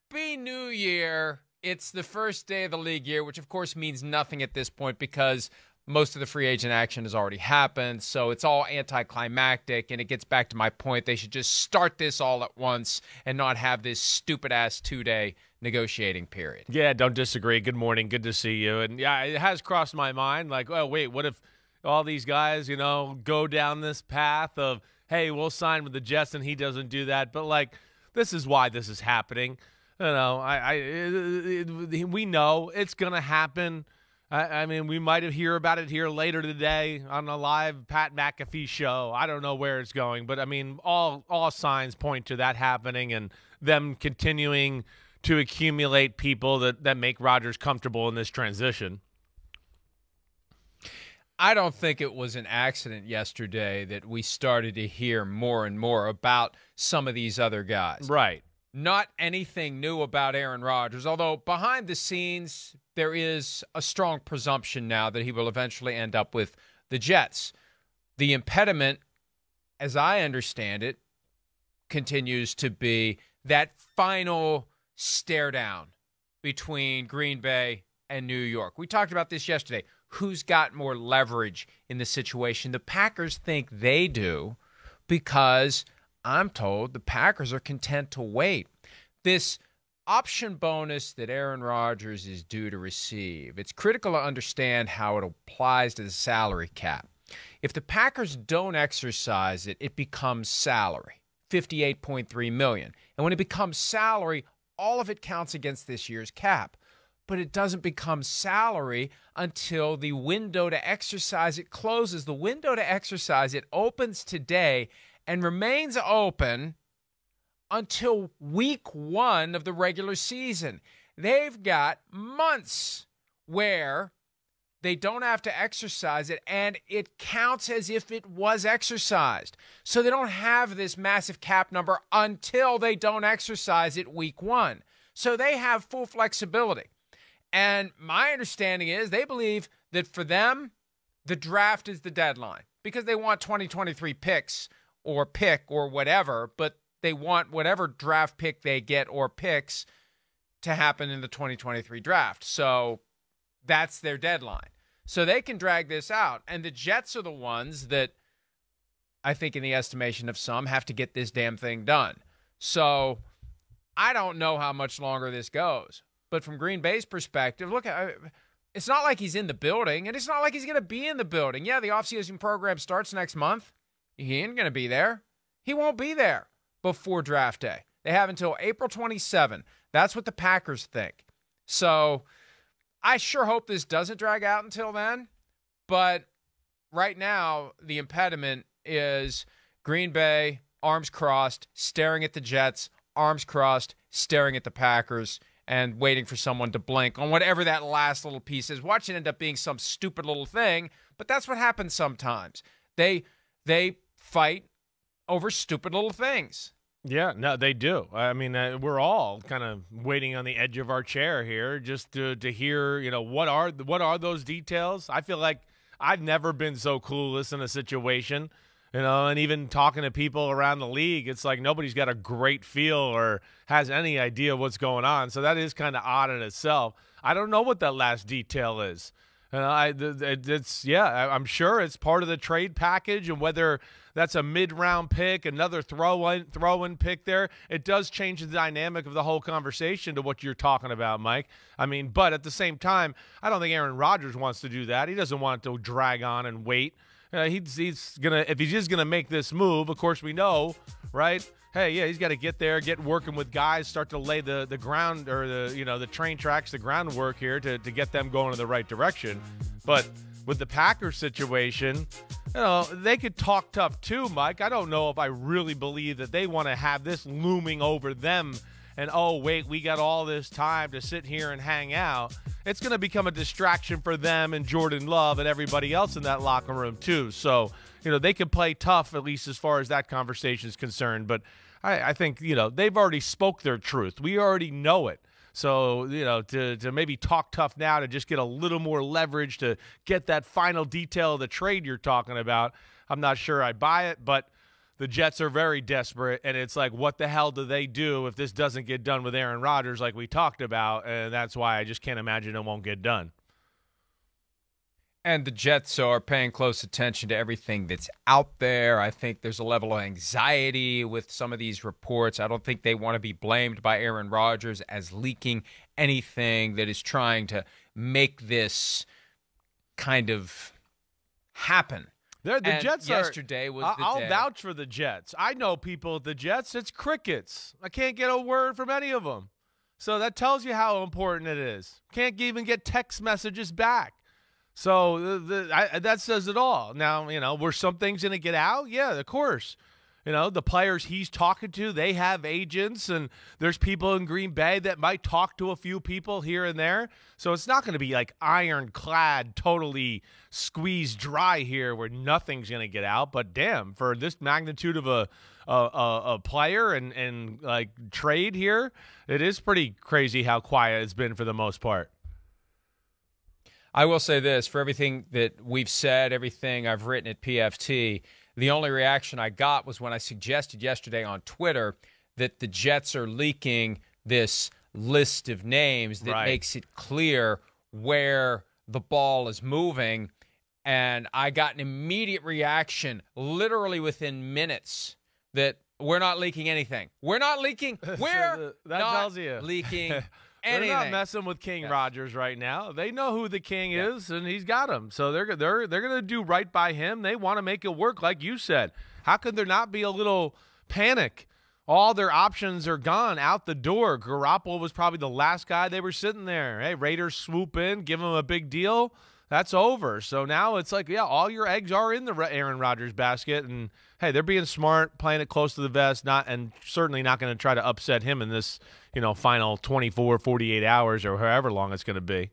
Happy New Year. It's the first day of the league year, which of course means nothing at this point because most of the free agent action has already happened. So it's all anticlimactic, and it gets back to my point. They should just start this all at once and not have this stupid-ass 2-day negotiating period. Yeah, don't disagree. Good morning. Good to see you. And yeah, it has crossed my mind, like, oh, wait, what if all these guys, go down this path of, hey, we'll sign with the Jets, and he doesn't do that. But, like, this is why this is happening. We know it's going to happen. I mean, we might hear about it here later today on a live Pat McAfee show. I don't know where it's going, but, I mean, all signs point to that happening and them continuing to accumulate people that make Rodgers comfortable in this transition. I don't think it was an accident yesterday that we started to hear more and more about some of these other guys. Right. Not anything new about Aaron Rodgers, although behind the scenes there is a strong presumption now that he will eventually end up with the Jets. The impediment, as I understand it, continues to be that final stare down between Green Bay and New York. We talked about this yesterday. Who's got more leverage in the situation? The Packers think they do because I'm told the Packers are content to wait. This option bonus that Aaron Rodgers is due to receive, it's critical to understand how it applies to the salary cap. If the Packers don't exercise it, it becomes salary, $58.3 million. And when it becomes salary, all of it counts against this year's cap. But it doesn't become salary until the window to exercise it closes. The window to exercise it opens today and remains open until week 1 of the regular season. They've got months where they don't have to exercise it, and it counts as if it was exercised. So they don't have this massive cap number until they don't exercise it week 1. So they have full flexibility. And my understanding is they believe that for them, the draft is the deadline because they want 2023 picks or pick or whatever, but they want whatever draft pick they get or picks to happen in the 2023 draft. So that's their deadline. So they can drag this out. And the Jets are the ones that I think in the estimation of some have to get this damn thing done. So I don't know how much longer this goes. But from Green Bay's perspective, look, it's not like he's in the building, and it's not like he's going to be in the building. Yeah, the offseason program starts next month. He ain't going to be there. He won't be there before draft day. They have until April 27. That's what the Packers think. So I sure hope this doesn't drag out until then. But right now, the impediment is Green Bay, arms crossed, staring at the Jets, arms crossed, staring at the Packers, and waiting for someone to blink on whatever that last little piece is. Watch it end up being some stupid little thing, but that's what happens sometimes. They fight over stupid little things. Yeah, no, they do. I mean, we're all kind of waiting on the edge of our chair here just to hear, what are those details? I feel like I've never been so clueless in a situation. And even talking to people around the league, it's like nobody's got a great feel or has any idea what's going on. So that is kind of odd in itself. I don't know what that last detail is. I'm sure it's part of the trade package, and whether that's a mid-round pick, another throw-in pick there, it does change the dynamic of the whole conversation to what you're talking about, Mike. I mean, but at the same time, I don't think Aaron Rodgers wants to do that. He doesn't want it to drag on and wait. He's gonna, if he's just gonna make this move, of course we know, right? Hey, yeah, he's got to get there, get working with guys, start to lay the ground or the train tracks, the groundwork here to get them going in the right direction. But with the Packers situation, they could talk tough too, Mike. I don't know if I really believe that they want to have this looming over them and, oh, wait, we got all this time to sit here and hang out. It's going to become a distraction for them and Jordan Love and everybody else in that locker room too. So, they can play tough, at least as far as that conversation is concerned. But I think, they've already spoke their truth. We already know it. So, to maybe talk tough now to just get a little more leverage to get that final detail of the trade you're talking about, I'm not sure I buy it. But the Jets are very desperate, and it's like, what the hell do they do if this doesn't get done with Aaron Rodgers like we talked about? And that's why I just can't imagine it won't get done. And the Jets are paying close attention to everything that's out there. I think there's a level of anxiety with some of these reports. I don't think they want to be blamed by Aaron Rodgers as leaking anything that is trying to make this kind of happen. The Jets yesterday was the I'll day. vouch for the Jets. I know people at the Jets. It's crickets. I can't get a word from any of them. So that tells you how important it is. Can't even get text messages back. So that says it all. Now, were some things going to get out? Yeah, of course. The players he's talking to, they have agents, and there's people in Green Bay that might talk to a few people here and there. So it's not going to be like ironclad, totally squeezed dry here where nothing's going to get out. But damn, for this magnitude of a player and like trade here, it is pretty crazy how quiet it's been for the most part. I will say this, for everything that we've said, everything I've written at PFT, the only reaction I got was when I suggested yesterday on Twitter that the Jets are leaking this list of names that makes it clear where the ball is moving. And I got an immediate reaction, literally within minutes, that we're not leaking anything. We're not leaking. We're not leaking anything. They're not messing with King Rodgers right now. They know who the king is, and he's got him. So they're going to do right by him. They want to make it work, like you said. How could there not be a little panic? All their options are gone, out the door. Garoppolo was probably the last guy they were sitting there. Hey, Raiders swoop in, give him a big deal. That's over. So now it's like, all your eggs are in the Aaron Rodgers basket. And, hey, they're being smart, playing it close to the vest, and certainly not going to try to upset him in this, final 24, 48 hours or however long it's going to be.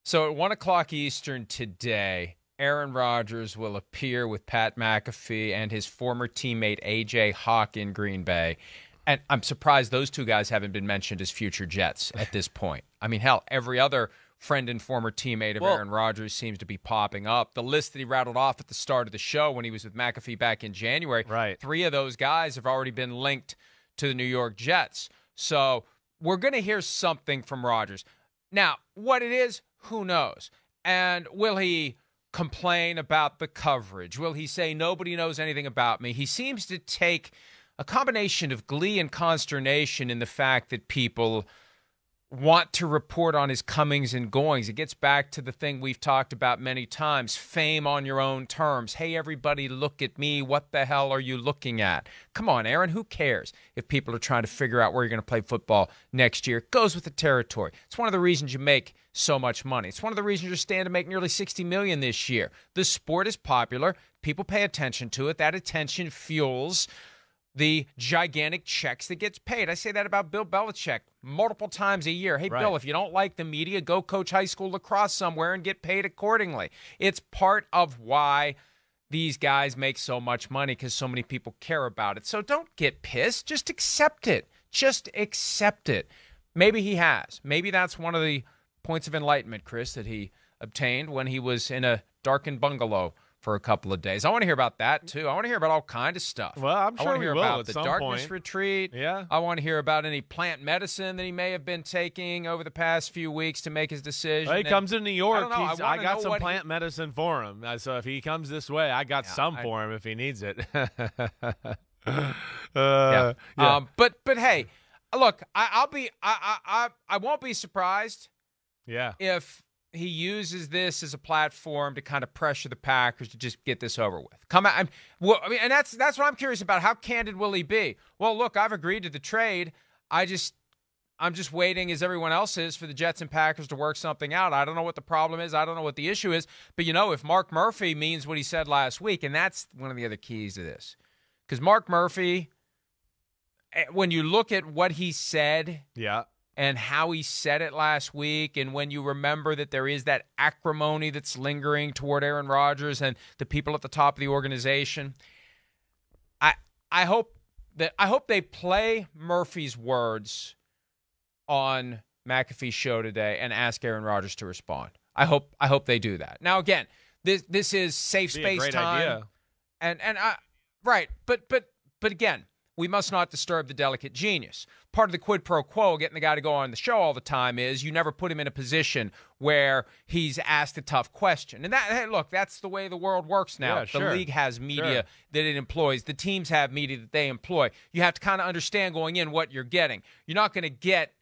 So at 1 o'clock Eastern today, Aaron Rodgers will appear with Pat McAfee and his former teammate A.J. Hawk in Green Bay. And I'm surprised those two guys haven't been mentioned as future Jets at this point. I mean, hell, every other friend and former teammate of Aaron Rodgers seems to be popping up. The list that he rattled off at the start of the show when he was with McAfee back in January, 3 of those guys have already been linked to the New York Jets. So we're going to hear something from Rodgers. Now, what it is, who knows? And will he complain about the coverage? Will he say, nobody knows anything about me? He seems to take a combination of glee and consternation in the fact that people want to report on his comings and goings. It gets back to the thing we've talked about many times, fame on your own terms. Hey, everybody, look at me. What the hell are you looking at? Come on, Aaron, who cares if people are trying to figure out where you're going to play football next year? It goes with the territory. It's one of the reasons you make so much money. It's one of the reasons you're standing to make nearly $60 million this year. The sport is popular. People pay attention to it. That attention fuels the gigantic checks that gets paid. I say that about Bill Belichick multiple times a year. Hey, Bill, if you don't like the media, go coach high school lacrosse somewhere and get paid accordingly. It's part of why these guys make so much money, because so many people care about it. So don't get pissed. Just accept it. Just accept it. Maybe he has. Maybe that's one of the points of enlightenment, Chris, that he obtained when he was in a darkened bungalow for a couple of days. I want to hear about that, too. I want to hear about all kinds of stuff. Well, I'm sure I want to hear about the darkness retreat. Yeah. I want to hear about any plant medicine that he may have been taking over the past few weeks to make his decision. Well, he comes to New York. I got some plant medicine for him. So if he comes this way, I got some for him if he needs it. But hey, look, I won't be surprised. If he uses this as a platform to kind of pressure the Packers to just get this over with. And that's what I'm curious about. How candid will he be? Well, look, I've agreed to the trade. I'm just waiting, as everyone else is, for the Jets and Packers to work something out. I don't know what the problem is. I don't know what the issue is. But, if Mark Murphy means what he said last week, and that's one of the other keys to this. Because Mark Murphy, when you look at what he said and how he said it last week, and when you remember that there is that acrimony that's lingering toward Aaron Rodgers and the people at the top of the organization, I hope they play Murphy's words on McAfee's show today and ask Aaron Rodgers to respond. I hope they do that. Now, again, this is safe space time. Idea. And Right. But again, we must not disturb the delicate genius. Part of the quid pro quo, getting the guy to go on the show all the time, is you never put him in a position where he's asked a tough question. And hey, look, that's the way the world works now. Yeah, sure. The league has media that it employs. The teams have media that they employ. You have to kind of understand going in what you're getting. You're not going to get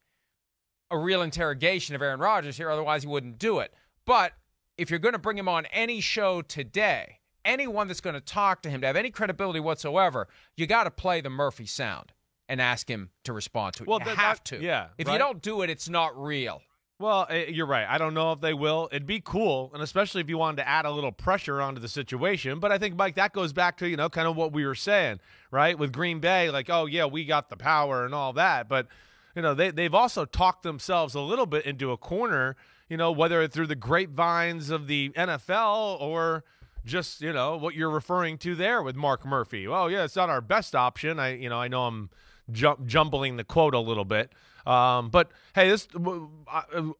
a real interrogation of Aaron Rodgers here, otherwise he wouldn't do it. But if you're going to bring him on any show today, anyone that's going to talk to him to have any credibility whatsoever, you got to play the Murphy sound and ask him to respond to it. You have to. Yeah. If you don't do it, it's not real. Well, you're right. I don't know if they will. It'd be cool, and especially if you wanted to add a little pressure onto the situation. But I think, Mike, that goes back to, kind of what we were saying, right? With Green Bay, like, oh, yeah, we got the power and all that. But, they've also talked themselves a little bit into a corner, whether it's through the grapevines of the NFL or – just, what you're referring to there with Mark Murphy. Well, yeah, it's not our best option. I know I'm jumbling the quote a little bit. But, hey,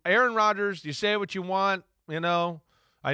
Aaron Rodgers, you say what you want, I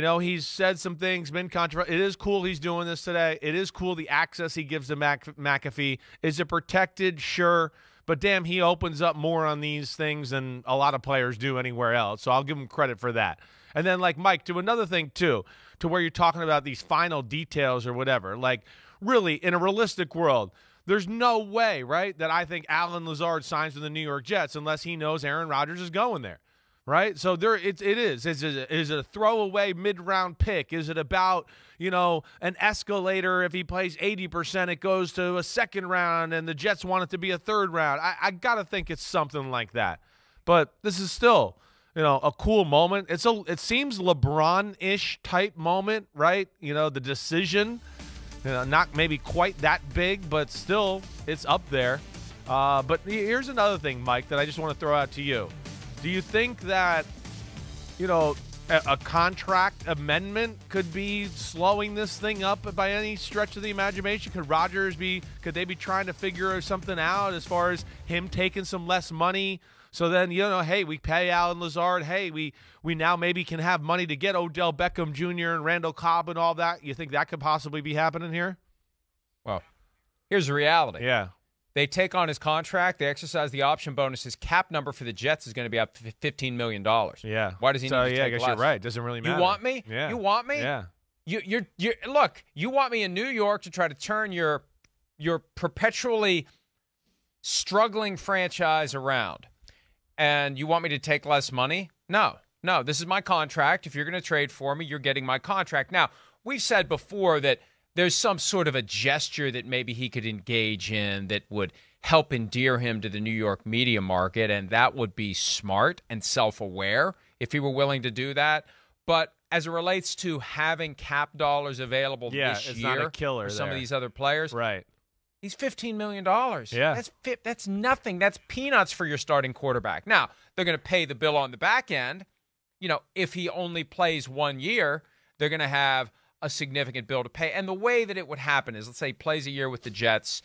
know he's said some things, been controversial. It is cool he's doing this today. It is cool the access he gives to McAfee. Is it protected? Sure. But, damn, he opens up more on these things than a lot of players do anywhere else. So I'll give him credit for that. And then, like, Mike, to another thing, too, to where you're talking about these final details or whatever. Like, really, in a realistic world, there's no way, right, that I think Allen Lazard signs with the New York Jets unless he knows Aaron Rodgers is going there, right? So it is. Is it a throwaway mid-round pick? Is it about, an escalator? If he plays 80%, it goes to a second round, and the Jets want it to be a third round. I got to think it's something like that. But this is still – a cool moment. It seems LeBron-ish type moment, right? The decision, not maybe quite that big, but still it's up there. But here's another thing, Mike, that I just want to throw out to you. Do you think that, a contract amendment could be slowing this thing up by any stretch of the imagination? Could they be trying to figure something out as far as him taking some less money? So then, hey, we pay Allen Lazard. Hey, we now maybe can have money to get Odell Beckham Jr. and Randall Cobb and all that. You think that could possibly be happening here? Well, here's the reality. Yeah. They take on his contract. They exercise the option bonus. His cap number for the Jets is going to be up $15 million. Yeah. Why does he need to take I guess less? You're right. It doesn't really matter. You want me? Yeah. You want me? Yeah. Look, you want me in New York to try to turn your perpetually struggling franchise around. And you want me to take less money? No, this is my contract. If you're going to trade for me, you're getting my contract. Now, we've said before that there's some sort of a gesture that maybe he could engage in that would help endear him to the New York media market, and that would be smart and self-aware if he were willing to do that. But as it relates to having cap dollars available this it's year not a killer for some there. of these other players, right? He's $15 million. Yeah. That's nothing. That's peanuts for your starting quarterback. Now, they're going to pay the bill on the back end. If he only plays 1 year, they're going to have a significant bill to pay. And the way that it would happen is, let's say he plays a year with the Jets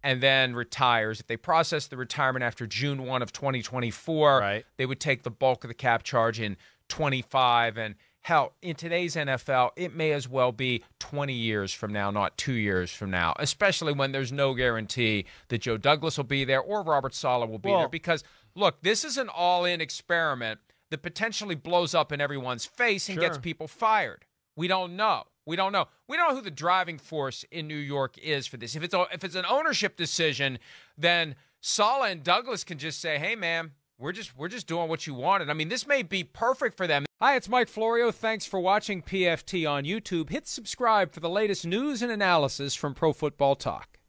and then retires. If they process the retirement after June 1 of 2024, right, they would take the bulk of the cap charge in 25. And hell, in today's NFL, it may as well be 20 years from now, not 2 years from now, especially when there's no guarantee that Joe Douglas will be there or Robert Saleh will be there. Because, look, this is an all-in experiment that potentially blows up in everyone's face and gets people fired. We don't know. We don't know who the driving force in New York is for this. If it's an ownership decision, then Saleh and Douglas can just say, hey, man, we're just doing what you wanted. I mean, this may be perfect for them. Hi, it's Mike Florio. Thanks for watching PFT on YouTube. Hit subscribe for the latest news and analysis from Pro Football Talk.